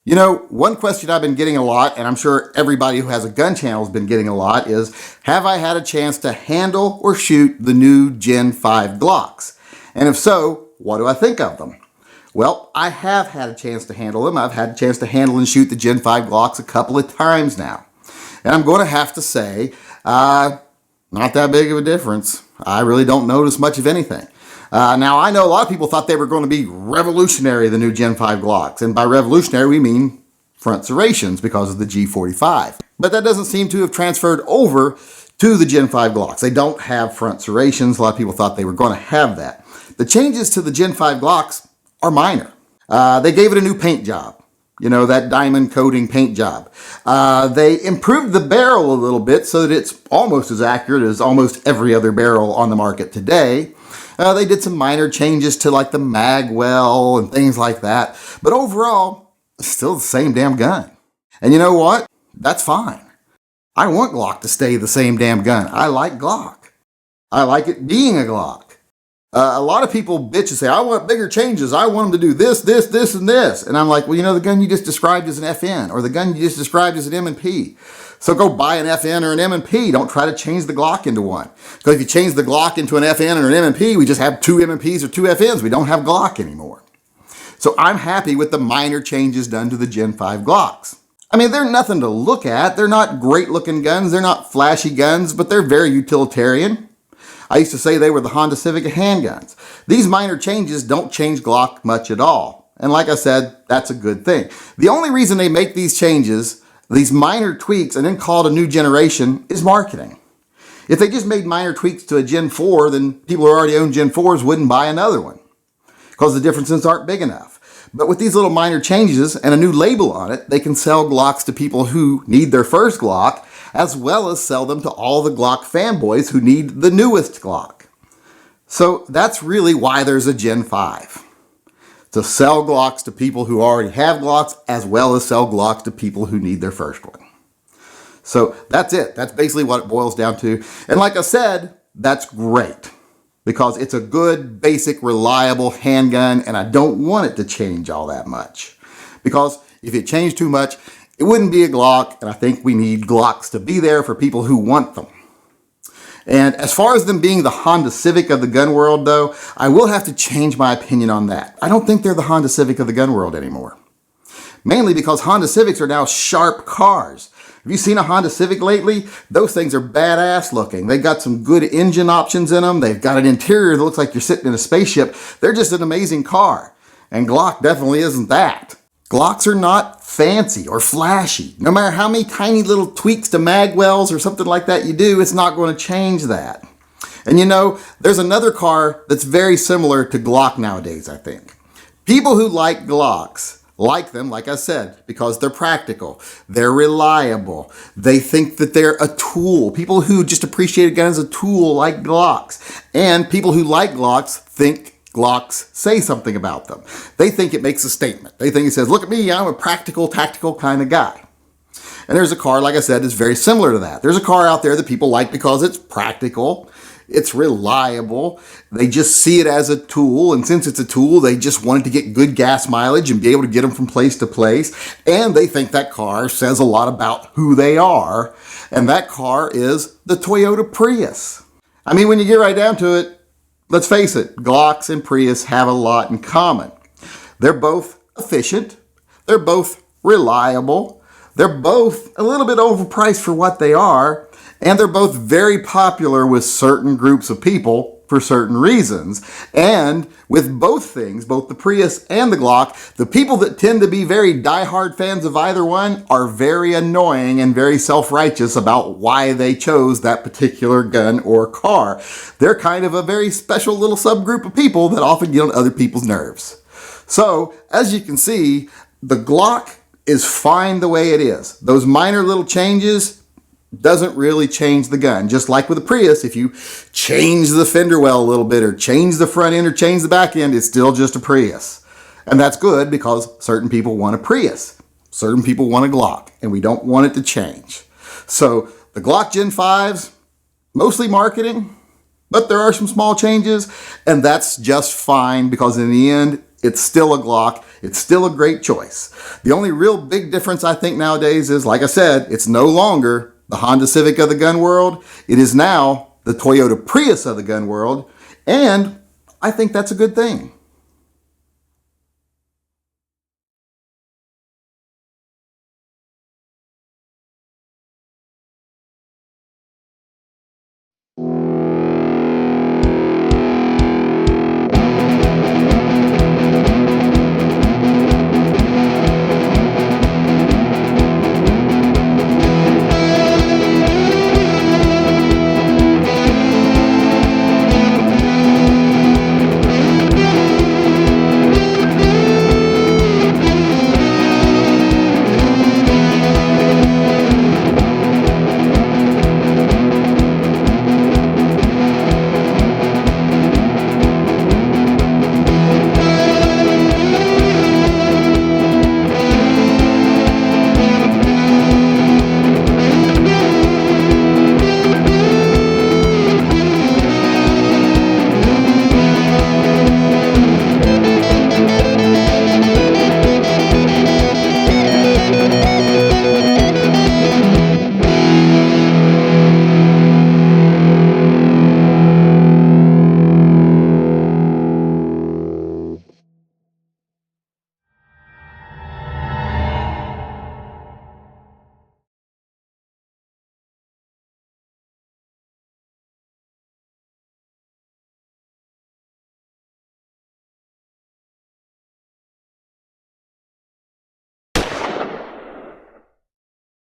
You know, one question I've been getting a lot, and I'm sure everybody who has a gun channel has been getting a lot, is have I had a chance to handle or shoot the new Gen 5 Glocks? And if so, what do I think of them? Well, I have had a chance to handle them. I've had a chance to handle and shoot the Gen 5 Glocks a couple of times now. And I'm going to have to say, not that big of a difference. I really don't notice much of anything. Now, I know a lot of people thought they were going to be revolutionary, the new Gen 5 Glocks. And by revolutionary, we mean front serrations because of the G45. But that doesn't seem to have transferred over to the Gen 5 Glocks. They don't have front serrations. A lot of people thought they were going to have that. The changes to the Gen 5 Glocks are minor. They gave it a new paint job. You know, that diamond coating paint job. They improved the barrel a little bit so that it's almost as accurate as almost every other barrel on the market today. They did some minor changes to like the mag well and things like that. But overall, it's still the same damn gun. And you know what? That's fine. I want Glock to stay the same damn gun. I like Glock. I like it being a Glock. A lot of people bitch and say, I want bigger changes. I want them to do this, this, this, and this. And I'm like, well, you know, the gun you just described is an FN, or the gun you just described is an M&P. So go buy an FN or an M&P. Don't try to change the Glock into one. Because if you change the Glock into an FN or an M&P, we just have two M&Ps or two FNs. We don't have Glock anymore. So I'm happy with the minor changes done to the Gen 5 Glocks. I mean, they're nothing to look at. They're not great looking guns. They're not flashy guns, but they're very utilitarian. I used to say they were the Honda Civic of handguns. These minor changes don't change Glock much at all. And like I said, that's a good thing. The only reason they make these changes, these minor tweaks, and then call it a new generation is marketing. If they just made minor tweaks to a Gen 4, then people who already own Gen 4s wouldn't buy another one because the differences aren't big enough. But with these little minor changes and a new label on it, they can sell Glocks to people who need their first Glock, as well as sell them to all the Glock fanboys who need the newest Glock. So that's really why there's a Gen 5. To sell Glocks to people who already have Glocks, as well as sell Glocks to people who need their first one. So that's it. That's basically what it boils down to. And like I said, that's great. Because it's a good, basic, reliable handgun, and I don't want it to change all that much. Because if it changed too much, it wouldn't be a Glock, and I think we need Glocks to be there for people who want them. And as far as them being the Honda Civic of the gun world, though, I will have to change my opinion on that. I don't think they're the Honda Civic of the gun world anymore. Mainly because Honda Civics are now sharp cars. Have you seen a Honda Civic lately? Those things are badass looking. They've got some good engine options in them. They've got an interior that looks like you're sitting in a spaceship. They're just an amazing car. And Glock definitely isn't that. Glocks are not fancy or flashy. No matter how many tiny little tweaks to mag wells or something like that you do, it's not going to change that. And you know, there's another car that's very similar to Glock nowadays, I think. People who like Glocks like them, like I said, because they're practical, they're reliable, they think that they're a tool. People who just appreciate a gun as a tool like Glocks. And people who like Glocks think Glocks say something about them. They think it makes a statement. They think it says, look at me, I'm a practical, tactical kind of guy. And there's a car, like I said, that's very similar to that. There's a car out there that people like because it's practical, it's reliable, they just see it as a tool, and since it's a tool, they just want it to get good gas mileage and be able to get them from place to place, and they think that car says a lot about who they are, and that car is the Toyota Prius. I mean, when you get right down to it, let's face it, Glocks and Prius have a lot in common. They're both efficient, they're both reliable, they're both a little bit overpriced for what they are, and they're both very popular with certain groups of people for certain reasons. And with both things, both the Prius and the Glock, the people that tend to be very diehard fans of either one are very annoying and very self-righteous about why they chose that particular gun or car. They're kind of a very special little subgroup of people that often get on other people's nerves. So, as you can see, the Glock is fine the way it is. Those minor little changes doesn't really change the gun. Just like with the Prius, if you change the fender well a little bit or change the front end or change the back end, it's still just a Prius. And that's good because certain people want a Prius. Certain people want a Glock, and we don't want it to change. So the Glock Gen 5s, mostly marketing, but there are some small changes, and that's just fine because in the end, it's still a Glock. It's still a great choice. The only real big difference I think nowadays is, like I said, it's no longer the Honda Civic of the gun world. It is now the Toyota Prius of the gun world. And I think that's a good thing.